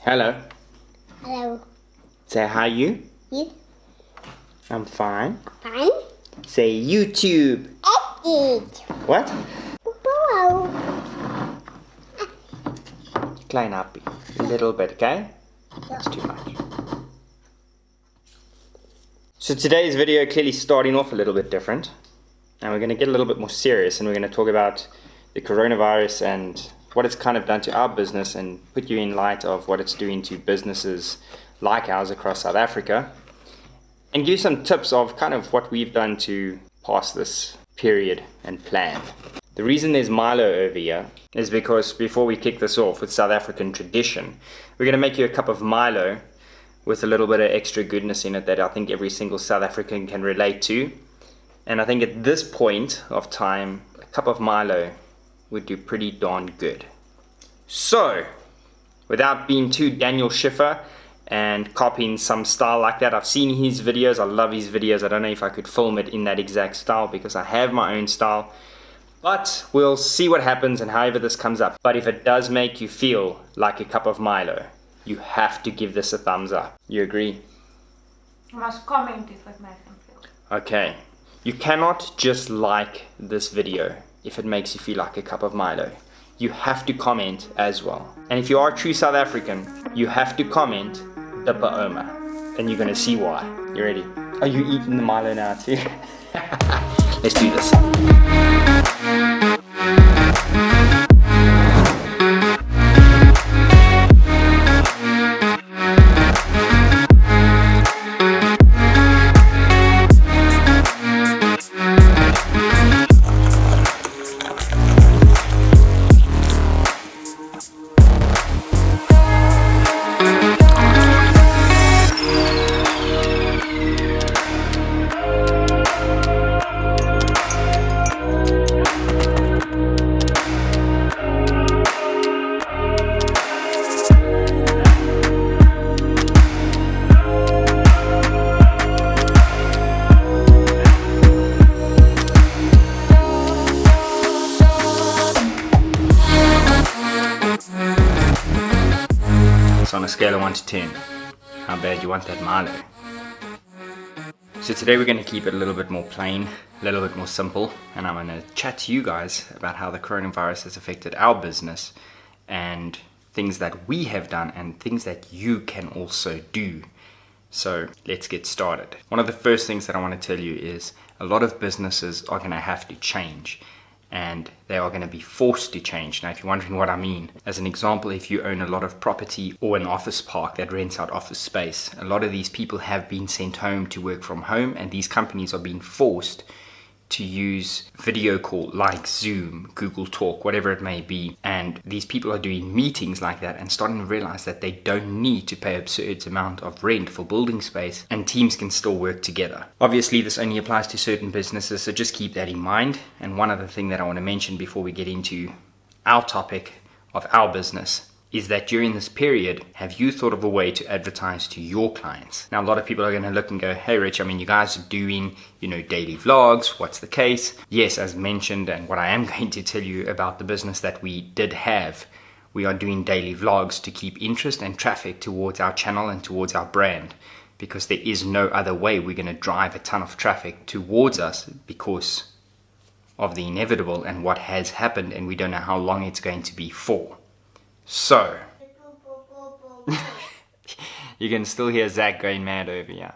Hello. Hello. Say hi, you. You? I'm fine. Fine? Say YouTube. Eat. What? Hello. Klein happy. A little bit, okay? That's too much. So today's video clearly starting off a little bit different. And we're going to get a little bit more serious and we're going to talk about the coronavirus and what it's kind of done to our business and put you in light of what it's doing to businesses like ours across South Africa. And give you some tips of kind of what we've done to pass this period and plan. The reason there's Milo over here is because before we kick this off with South African tradition, we're going to make you a cup of Milo with a little bit of extra goodness in it that I think every single South African can relate to. And I think at this point of time, a cup of Milo would do pretty darn good. So, without being too Daniel Schiffer and copying some style like that, I've seen his videos, I love his videos. I don't know if I could film it in that exact style because I have my own style. But we'll see what happens and however this comes up. But if it does make you feel like a cup of Milo, you have to give this a thumbs up. You agree? You must comment if it makes them feel. Okay. You cannot just like this video if it makes you feel like a cup of Milo. You have to comment as well. And if you are a true South African, you have to comment Dippa Oma. And you're gonna see why. You ready? Are you eating the Milo now too? Let's do this. On a scale of 1 to 10, how bad you want that Milo? So today we're going to keep it a little bit more plain, a little bit more simple, and I'm going to chat to you guys about how the coronavirus has affected our business and things that we have done and things that you can also do. So let's get started. One of the first things that I want to tell you is a lot of businesses are going to have to change. And they are going to be forced to change. Now, if you're wondering what I mean, as an example, if you own a lot of property or an office park that rents out office space, a lot of these people have been sent home to work from home, and these companies are being forced to use video call like Zoom, Google Talk, whatever it may be. And these people are doing meetings like that and starting to realize that they don't need to pay an absurd amount of rent for building space and teams can still work together. Obviously, this only applies to certain businesses, so just keep that in mind. And one other thing that I want to mention before we get into our topic of our business is that during this period, have you thought of a way to advertise to your clients? Now, a lot of people are going to look and go, hey, Rich, I mean, you guys are doing, daily vlogs. What's the case? Yes, as mentioned, and what I am going to tell you about the business that we did have, we are doing daily vlogs to keep interest and traffic towards our channel and towards our brand, because there is no other way we're going to drive a ton of traffic towards us because of the inevitable and what has happened, and we don't know how long it's going to be for. So, you can still hear Zach going mad over here.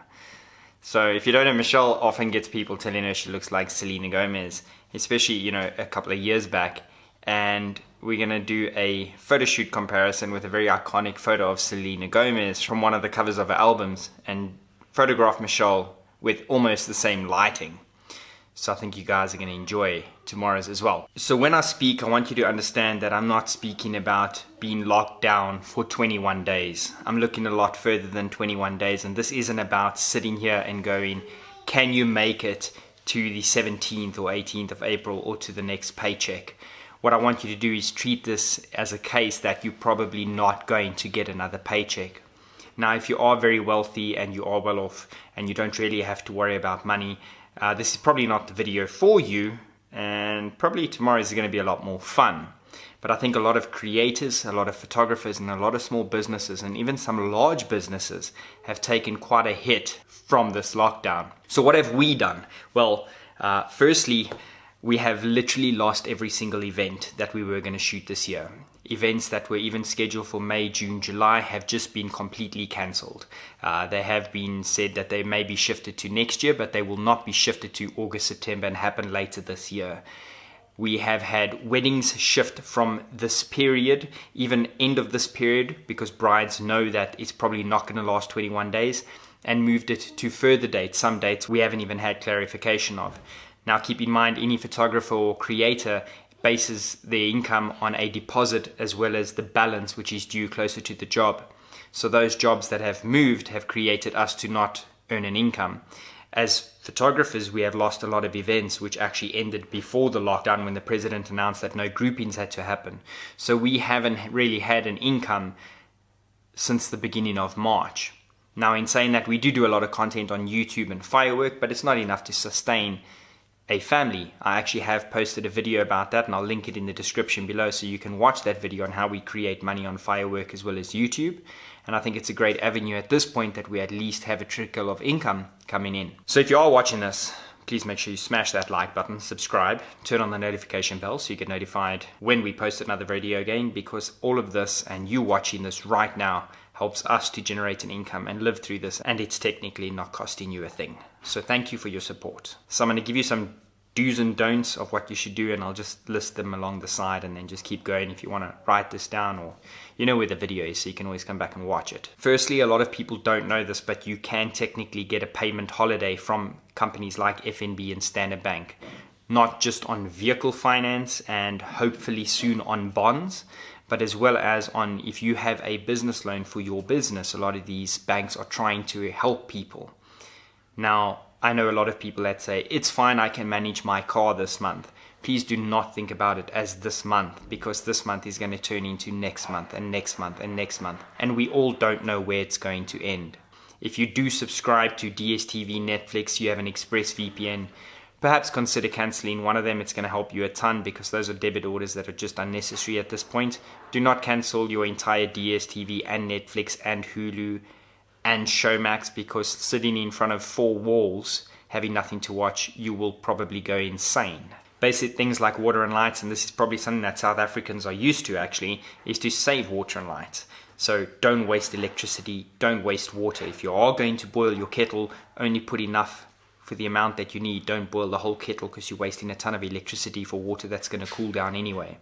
So, if you don't know, Michelle often gets people telling her she looks like Selena Gomez, especially, a couple of years back. And we're going to do a photo shoot comparison with a very iconic photo of Selena Gomez from one of the covers of her albums and photograph Michelle with almost the same lighting. So I think you guys are going to enjoy tomorrow's as well. So when I speak, I want you to understand that I'm not speaking about being locked down for 21 days. I'm looking a lot further than 21 days. And this isn't about sitting here and going, can you make it to the 17th or 18th of April or to the next paycheck? What I want you to do is treat this as a case that you're probably not going to get another paycheck. Now, if you are very wealthy and you are well off and you don't really have to worry about money, this is probably not the video for you, and probably tomorrow is going to be a lot more fun. But I think a lot of creators, a lot of photographers, and a lot of small businesses, and even some large businesses have taken quite a hit from this lockdown. So what have we done? Well, firstly, we have literally lost every single event that we were going to shoot this year. Events that were even scheduled for May, June, July have just been completely cancelled. They have been said that they may be shifted to next year, but they will not be shifted to August, September and happen later this year. We have had weddings shift from this period, even end of this period, because brides know that it's probably not going to last 21 days, and moved it to further dates. Some dates we haven't even had clarification of. Now keep in mind, any photographer or creator bases their income on a deposit as well as the balance which is due closer to the job. So those jobs that have moved have created us to not earn an income. As photographers, we have lost a lot of events which actually ended before the lockdown when the president announced that no groupings had to happen. So we haven't really had an income since the beginning of March. Now, in saying that, we do a lot of content on YouTube and Firework, but it's not enough to sustain a family. I actually have posted a video about that, and I'll link it in the description below so you can watch that video on how we create money on Firework as well as YouTube. And I think it's a great avenue at this point that we at least have a trickle of income coming in. So if you are watching this, please make sure you smash that like button, subscribe, turn on the notification bell so you get notified when we post another video again, because all of this and you watching this right now helps us to generate an income and live through this, and it's technically not costing you a thing. So thank you for your support. So I'm going to give you some do's and don'ts of what you should do, and I'll just list them along the side and then just keep going if you want to write this down, or you know where the video is so you can always come back and watch it. Firstly, a lot of people don't know this, but you can technically get a payment holiday from companies like FNB and Standard Bank, not just on vehicle finance and hopefully soon on bonds, but as well as on if you have a business loan for your business. A lot of these banks are trying to help people. Now, I know a lot of people that say, it's fine, I can manage my car this month. Please do not think about it as this month, because this month is going to turn into next month and next month and next month. And we all don't know where it's going to end. If you do subscribe to DSTV, Netflix, you have an Express VPN, perhaps consider cancelling one of them. It's going to help you a ton, because those are debit orders that are just unnecessary at this point. Do not cancel your entire DSTV and Netflix and Hulu and Showmax, because sitting in front of 4 walls having nothing to watch, you will probably go insane. Basic things like water and lights, and this is probably something that South Africans are used to actually, is to save water and lights. So don't waste electricity, don't waste water. If you are going to boil your kettle, only put enough for the amount that you need. Don't boil the whole kettle, because you're wasting a ton of electricity for water that's going to cool down anyway.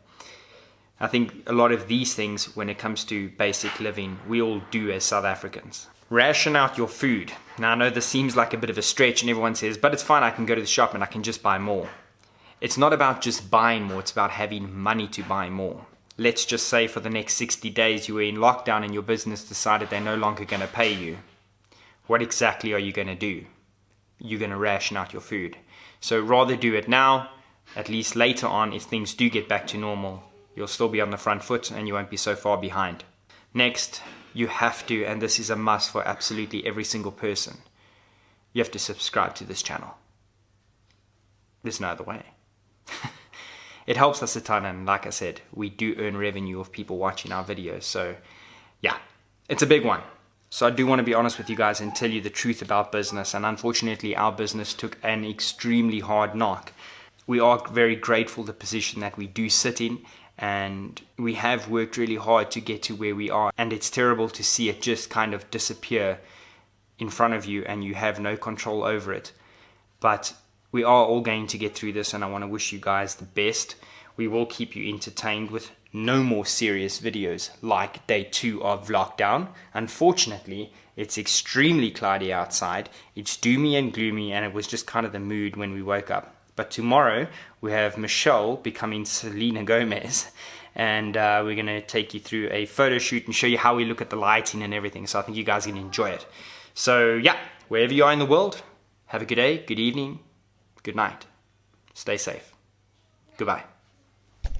I think a lot of these things, when it comes to basic living, we all do as South Africans. Ration out your food. Now I know this seems like a bit of a stretch, and everyone says, but it's fine, I can go to the shop and I can just buy more. It's not about just buying more, it's about having money to buy more. Let's just say for the next 60 days you were in lockdown and your business decided they're no longer going to pay you. What exactly are you going to do? You're going to ration out your food. So rather do it now, at least later on, if things do get back to normal, you'll still be on the front foot and you won't be so far behind. Next, you have to, and this is a must for absolutely every single person, you have to subscribe to this channel. There's no other way. It helps us a ton, and like I said, we do earn revenue of people watching our videos. So yeah, it's a big one. So I do want to be honest with you guys and tell you the truth about business, and unfortunately our business took an extremely hard knock. We are very grateful the position that we do sit in, and we have worked really hard to get to where we are, and it's terrible to see it just kind of disappear in front of you and you have no control over it. But we are all going to get through this, and I want to wish you guys the best. We will keep you entertained with no more serious videos like day 2 of VlockDown. Unfortunately, it's extremely cloudy outside, it's doomy and gloomy, and it was just kind of the mood when we woke up. But tomorrow we have Michelle becoming Selena Gomez, and we're going to take you through a photo shoot and show you how we look at the lighting and everything. So I think you guys are going to enjoy it. So yeah, wherever you are in the world, have a good day, good evening, good night. Stay safe. Goodbye.